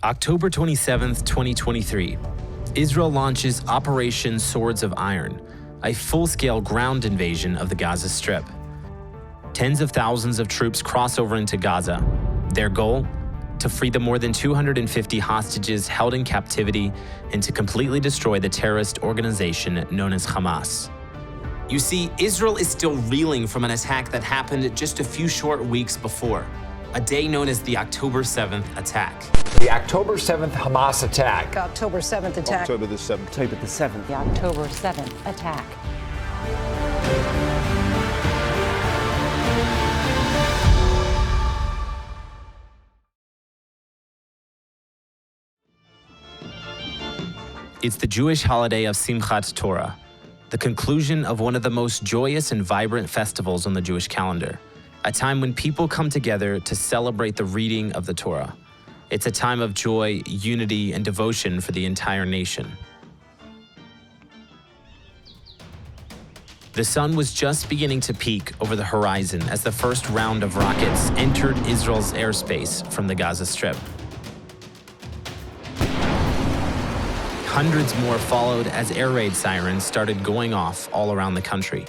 October 27th, 2023, Israel launches Operation Swords of Iron, a full-scale ground invasion of the Gaza Strip. Tens of thousands of troops cross over into Gaza. Their goal? To free the more than 250 hostages held in captivity and to completely destroy the terrorist organization known as Hamas. You see, Israel is still reeling from an attack that happened just a few short weeks before, a day known as the October 7th attack. The October 7th Hamas attack. October 7th attack. October the 7th. October the 7th. The October 7th attack. It's the Jewish holiday of Simchat Torah, the conclusion of one of the most joyous and vibrant festivals on the Jewish calendar, a time when people come together to celebrate the reading of the Torah. It's a time of joy, unity, and devotion for the entire nation. The sun was just beginning to peak over the horizon as the first round of rockets entered Israel's airspace from the Gaza Strip. Hundreds more followed as air raid sirens started going off all around the country.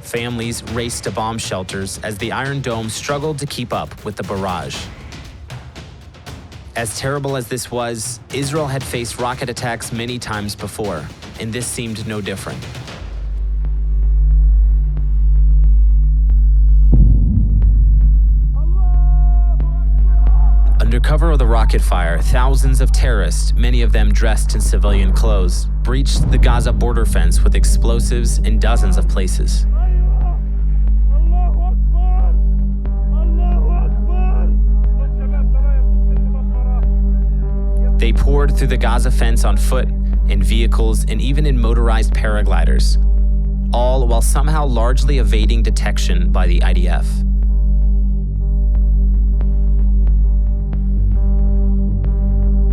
Families raced to bomb shelters as the Iron Dome struggled to keep up with the barrage. As terrible as this was, Israel had faced rocket attacks many times before, and this seemed no different. Under cover of the rocket fire, thousands of terrorists, many of them dressed in civilian clothes, breached the Gaza border fence with explosives in dozens of places. They poured through the Gaza fence on foot, in vehicles, and even in motorized paragliders, all while somehow largely evading detection by the IDF.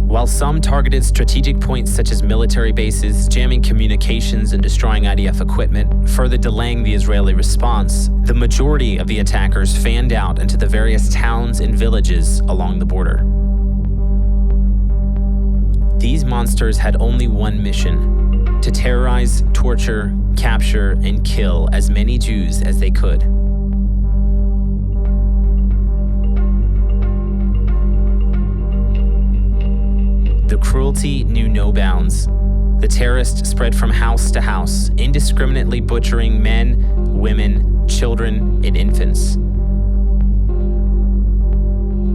While some targeted strategic points such as military bases, jamming communications and destroying IDF equipment, further delaying the Israeli response, the majority of the attackers fanned out into the various towns and villages along the border. These monsters had only one mission: to terrorize, torture, capture, and kill as many Jews as they could. The cruelty knew no bounds. The terrorists spread from house to house, indiscriminately butchering men, women, children, and infants.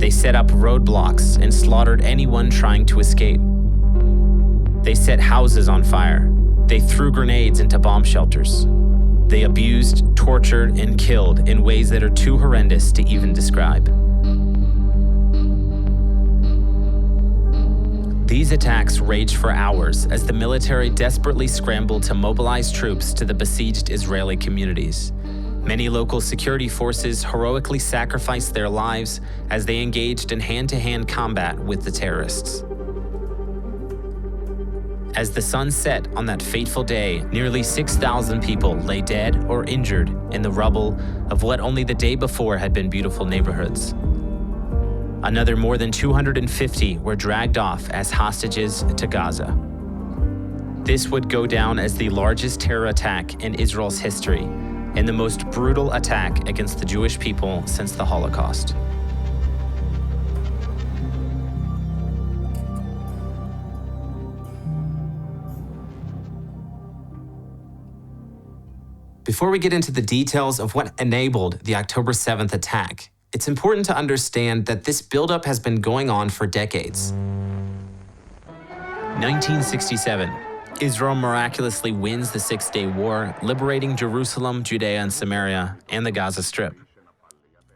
They set up roadblocks and slaughtered anyone trying to escape. They set houses on fire. They threw grenades into bomb shelters. They abused, tortured, and killed in ways that are too horrendous to even describe. These attacks raged for hours as the military desperately scrambled to mobilize troops to the besieged Israeli communities. Many local security forces heroically sacrificed their lives as they engaged in hand-to-hand combat with the terrorists. As the sun set on that fateful day, nearly 6,000 people lay dead or injured in the rubble of what only the day before had been beautiful neighborhoods. Another more than 250 were dragged off as hostages to Gaza. This would go down as the largest terror attack in Israel's history and the most brutal attack against the Jewish people since the Holocaust. Before we get into the details of what enabled the October 7th attack, it's important to understand that this buildup has been going on for decades. 1967, Israel miraculously wins the Six-Day War, liberating Jerusalem, Judea and Samaria, and the Gaza Strip.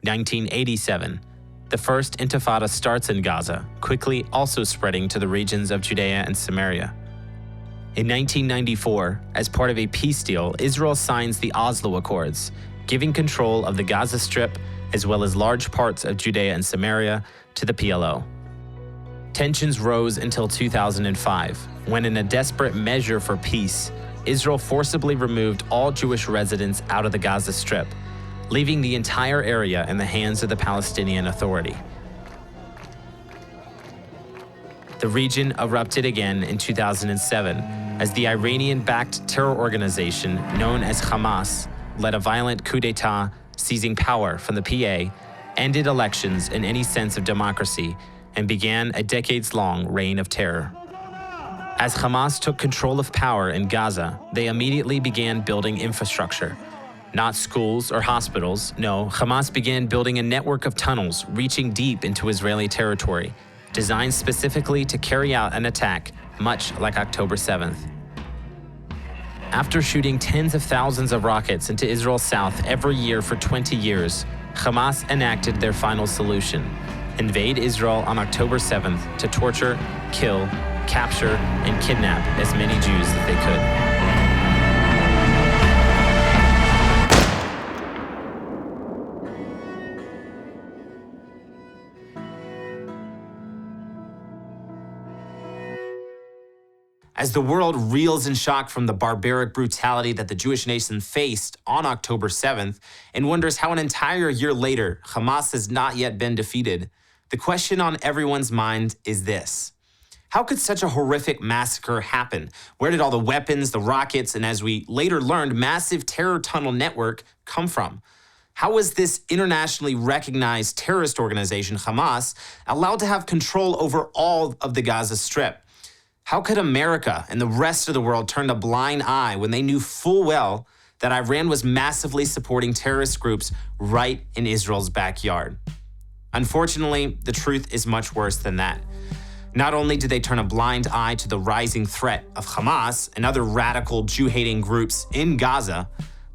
1987, the First Intifada starts in Gaza, quickly also spreading to the regions of Judea and Samaria. In 1994, as part of a peace deal, Israel signs the Oslo Accords, giving control of the Gaza Strip as well as large parts of Judea and Samaria to the PLO. Tensions rose until 2005, when in a desperate measure for peace, Israel forcibly removed all Jewish residents out of the Gaza Strip, leaving the entire area in the hands of the Palestinian Authority. The region erupted again in 2007 as the Iranian-backed terror organization known as Hamas led a violent coup d'etat, seizing power from the PA, ended elections in any sense of democracy, and began a decades-long reign of terror. As Hamas took control of power in Gaza, they immediately began building infrastructure. Not schools or hospitals, no, Hamas began building a network of tunnels reaching deep into Israeli territory, designed specifically to carry out an attack much like October 7th. After shooting tens of thousands of rockets into Israel's south every year for 20 years, Hamas enacted their final solution: invade Israel on October 7th to torture, kill, capture, and kidnap as many Jews as they could. As the world reels in shock from the barbaric brutality that the Jewish nation faced on October 7th and wonders how an entire year later Hamas has not yet been defeated, the question on everyone's mind is this: how could such a horrific massacre happen? Where did all the weapons, the rockets, and as we later learned, massive terror tunnel network come from? How was this internationally recognized terrorist organization, Hamas, allowed to have control over all of the Gaza Strip? How could America and the rest of the world turn a blind eye when they knew full well that Iran was massively supporting terrorist groups right in Israel's backyard? Unfortunately, the truth is much worse than that. Not only did they turn a blind eye to the rising threat of Hamas and other radical Jew-hating groups in Gaza,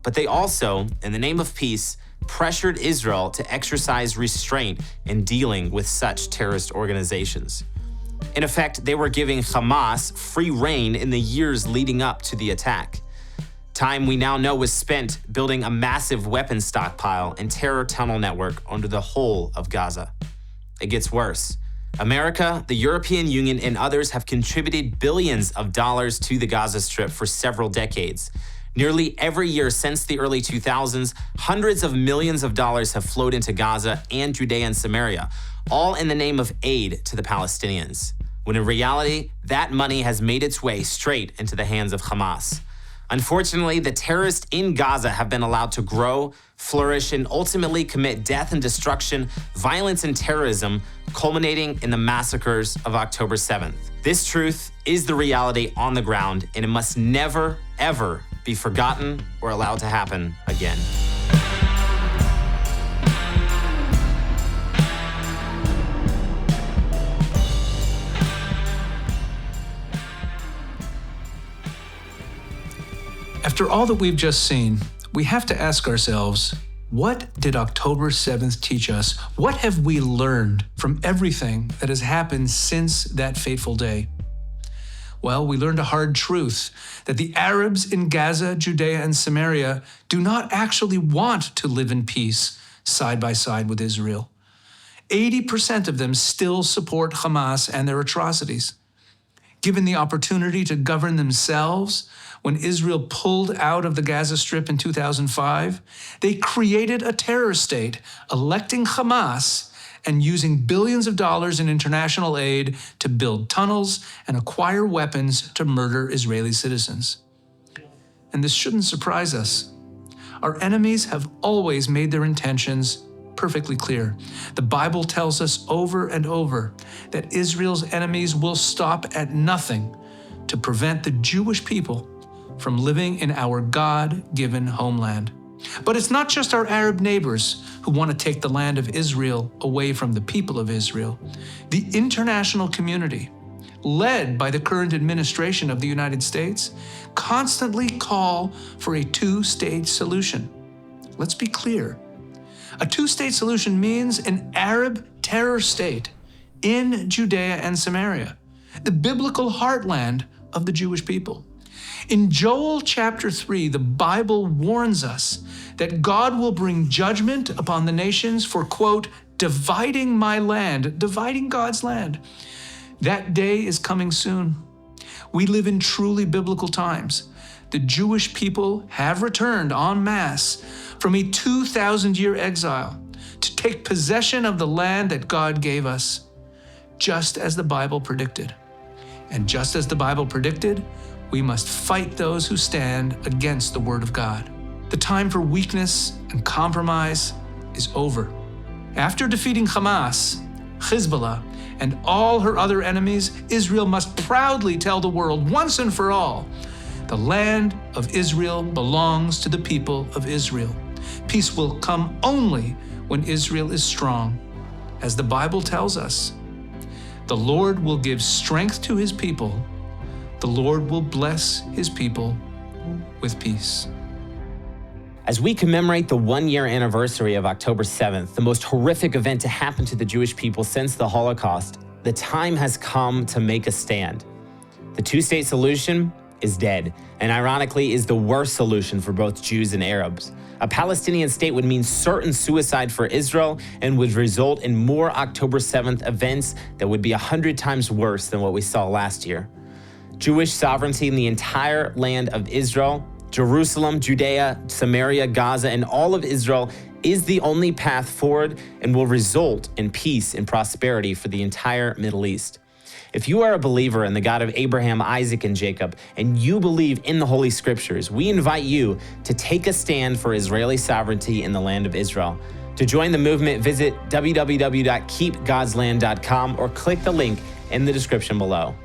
but they also, in the name of peace, pressured Israel to exercise restraint in dealing with such terrorist organizations. In effect, they were giving Hamas free rein in the years leading up to the attack. Time we now know was spent building a massive weapons stockpile and terror tunnel network under the whole of Gaza. It gets worse. America, the European Union, and others have contributed billions of dollars to the Gaza Strip for several decades. Nearly every year since the early 2000s, hundreds of millions of dollars have flowed into Gaza and Judea and Samaria, all in the name of aid to the Palestinians, when in reality, that money has made its way straight into the hands of Hamas. Unfortunately, the terrorists in Gaza have been allowed to grow, flourish, and ultimately commit death and destruction, violence and terrorism, culminating in the massacres of October 7th. This truth is the reality on the ground, and it must never, ever be forgotten or allowed to happen again. After all that we've just seen, we have to ask ourselves, what did October 7th teach us? What have we learned from everything that has happened since that fateful day? Well, we learned a hard truth, that the Arabs in Gaza, Judea, and Samaria do not actually want to live in peace side by side with Israel. 80% of them still support Hamas and their atrocities. Given the opportunity to govern themselves, when Israel pulled out of the Gaza Strip in 2005, they created a terror state, electing Hamas and using billions of dollars in international aid to build tunnels and acquire weapons to murder Israeli citizens. And this shouldn't surprise us. Our enemies have always made their intentions perfectly clear. The Bible tells us over and over that Israel's enemies will stop at nothing to prevent the Jewish people from living in our God-given homeland. But it's not just our Arab neighbors who want to take the land of Israel away from the people of Israel. The international community, led by the current administration of the United States, constantly call for a two-state solution. Let's be clear. A two-state solution means an Arab terror state in Judea and Samaria, the biblical heartland of the Jewish people. In Joel chapter 3, the Bible warns us that God will bring judgment upon the nations for, quote, dividing my land, dividing God's land. That day is coming soon. We live in truly biblical times. the Jewish people have returned en masse from a 2,000-year exile to take possession of the land that God gave us, just as the Bible predicted. And just as the Bible predicted, we must fight those who stand against the Word of God. The time for weakness and compromise is over. After defeating Hamas, Hezbollah, and all her other enemies, Israel must proudly tell the world once and for all, the land of Israel belongs to the people of Israel. Peace will come only when Israel is strong. As the Bible tells us, the Lord will give strength to his people. The Lord will bless his people with peace. As we commemorate the one-year anniversary of October 7th, the most horrific event to happen to the Jewish people since the Holocaust, the time has come to make a stand. The two-state solution is dead, and ironically is the worst solution for both Jews and Arabs. A Palestinian state would mean certain suicide for Israel and would result in more October 7th events that would be 100 times worse than what we saw last year. Jewish sovereignty in the entire land of Israel, Jerusalem, Judea, Samaria, Gaza, and all of Israel is the only path forward and will result in peace and prosperity for the entire Middle East. If you are a believer in the God of Abraham, Isaac, and Jacob, and you believe in the Holy Scriptures, we invite you to take a stand for Israeli sovereignty in the land of Israel. To join the movement, visit www.keepgodsland.com or click the link in the description below.